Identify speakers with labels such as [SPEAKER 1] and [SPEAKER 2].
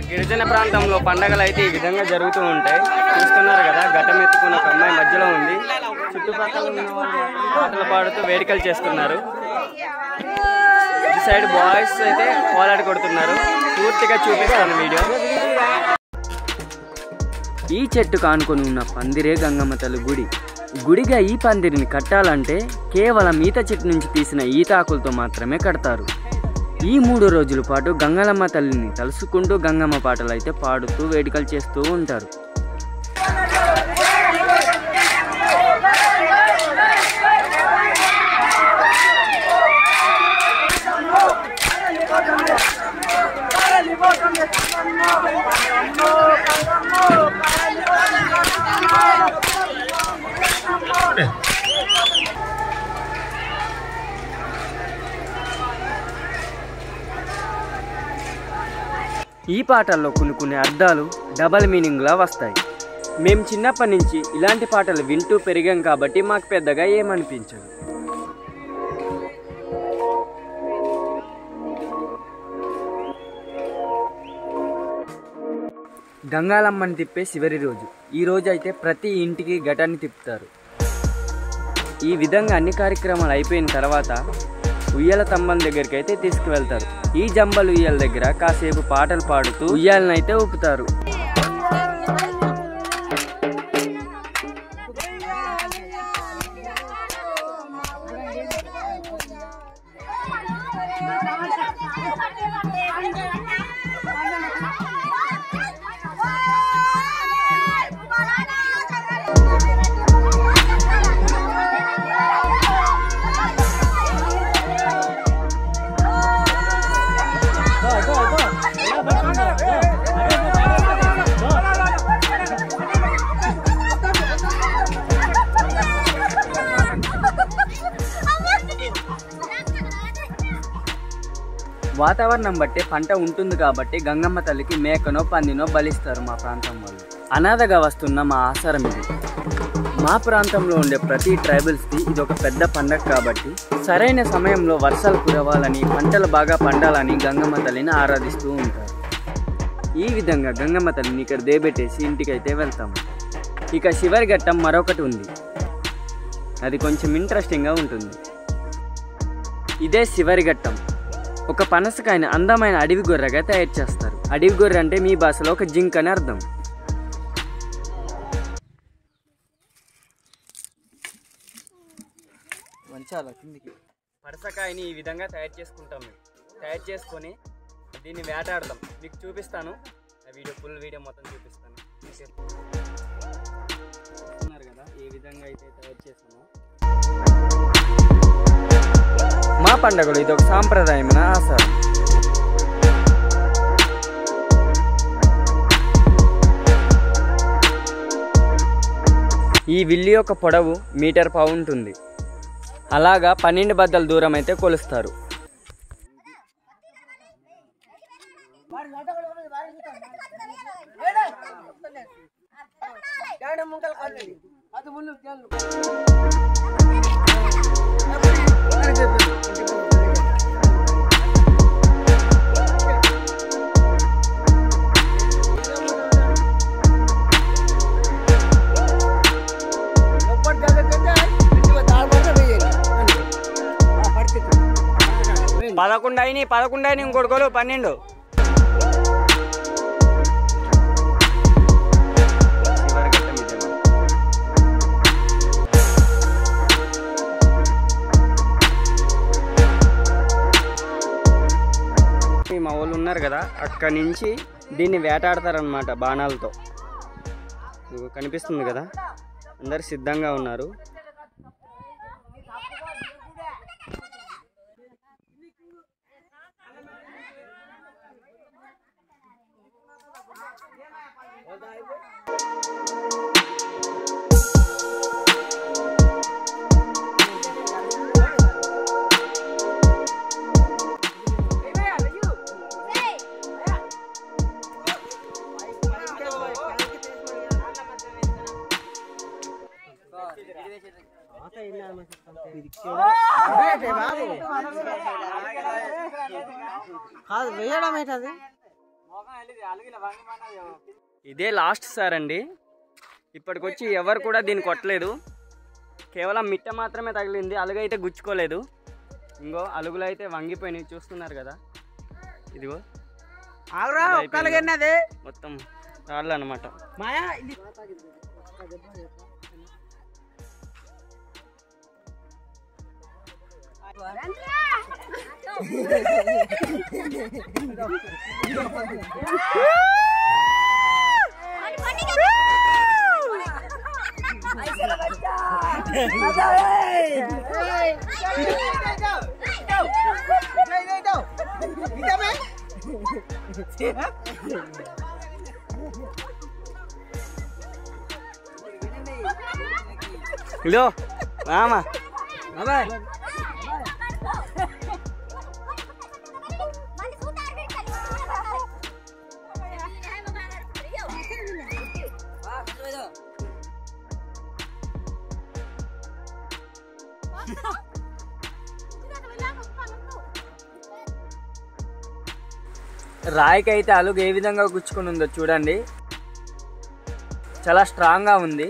[SPEAKER 1] గిరిజన ప్రాంతంలో పండగలు అయితే ఈ విధంగా జరుగుతూ ఉంటాయి. చూస్తున్నారు కదా, ఘటం ఎత్తుకున్న ఒక అమ్మాయి మధ్యలో ఉంది. చుట్టుపక్కల ఉన్న వాళ్ళు పాటలు పాడుతూ వేడుకలు చేస్తున్నారు. ఈ సైడ్ బాయ్స్ అయితే కోలాట కొడుతున్నారు. పూర్తిగా చూపిస్తాను వీడియో. ఈ చెట్టు కానుకొని ఉన్న పందిరే గంగమ్మ తల్లి గుడి. గుడిగా ఈ పందిరిని కట్టాలంటే కేవలం ఈత చెట్టు నుంచి తీసిన ఈత ఆకులతో మాత్రమే కడతారు. ఈ 3 రోజుల పాటు గంగమ్మ తల్లిని తలుసుకుంటూ గంగమ్మ పాటలు అయితే పాడుతూ వేడుకలు చేస్తూ ఉంటారు. ఈ పాటల్లో కొన్ని అర్థాలు డబల్ మీనింగ్లా వస్తాయి. మేము చిన్నప్పటి నుంచి ఇలాంటి పాటలు వింటూ పెరిగాం కాబట్టి మాకు పెద్దగా ఏమనిపించదు. గంగాలమ్మని తిప్పే చివరి రోజు. ఈ రోజు అయితే ప్రతి ఇంటికి ఘటాన్ని తిప్పుతారు. ఈ విధంగా అన్ని కార్యక్రమాలు అయిపోయిన తర్వాత ఉయ్యాల స్తంభం దగ్గరికి అయితే తీసుకువెళ్తారు. ఈ జంబలు ఉయ్యాల దగ్గర కాసేపు పాటలు పాడుతూ ఉయ్యాలనైతే ఊపుతారు. వాతావరణం బట్టే పంట ఉంటుంది కాబట్టి గంగమ్మ తల్లికి మేకనో పందినో బలిస్తారు మా ప్రాంతం వాళ్ళు. అనాథగా వస్తున్న మా ఆచారం ఇది. మా ప్రాంతంలో ఉండే ప్రతి ట్రైబల్స్కి ఇది ఒక పెద్ద పండగ కాబట్టి సరైన సమయంలో వర్షాలు కురవాలని, పంటలు బాగా పండాలని గంగమ్మ తల్లిని ఆరాధిస్తూ ఉంటారు. ఈ విధంగా గంగమ్మ తల్లిని ఇక్కడ దేబెట్టేసి ఇంటికైతే వెళ్తాము. ఇక చివరి ఘట్టం మరొకటి ఉంది. అది కొంచెం ఇంట్రెస్టింగ్గా ఉంటుంది. ఇదే చివరి ఘట్టం. ఒక పనసకాయని అందమైన అడవి గొర్రెగా తయారు చేస్తారు. అడవి గొర్రె అంటే మీ భాషలో ఒక జింక్ అని అర్థం. పనసకాయని ఈ విధంగా తయారు చేసుకుంటాం. మేము తయారు చేసుకొని దీన్ని వేటాడదాం. మీకు చూపిస్తాను. ఫుల్ వీడియో మొత్తం చూపిస్తాను. చూస్తున్నారు కదా ఏ విధంగా అయితే తయారు చేస్తామో. మా పండుగలో ఇది ఒక సాంప్రదాయమైన ఆచారం. ఈ విల్లి యొక్క పొడవు 1.5 మీటర్ ఉంటుంది. అలాగా 12 బద్దల దూరం అయితే కొలుస్తారు. పదకొండు ఇంకొకరు 12. మా వాళ్ళు ఉన్నారు కదా, అక్కడి నుంచి దీన్ని వేటాడతారనమాట బాణాలతో. కనిపిస్తుంది కదా, అందరు సిద్ధంగా ఉన్నారు. ఇదే లాస్ట్ సార్ అండి. ఇప్పటికొచ్చి ఎవరు కూడా దీన్ని కొట్టలేదు. కేవలం మిట్ట మాత్రమే తగిలింది. అలుగు అయితే గుచ్చుకోలేదు. ఇంకో అలుగులు అయితే వంగిపోయినాయి, చూస్తున్నారు కదా. ఇదిగో మొత్తం రాళ్ళు అన్నమాట. ఇదో రామా బాబాయ్. రాయికి అయితే అలుగు ఏ విధంగా గుచ్చుకుని ఉందో చూడండి. చాలా స్ట్రాంగ్గా ఉంది.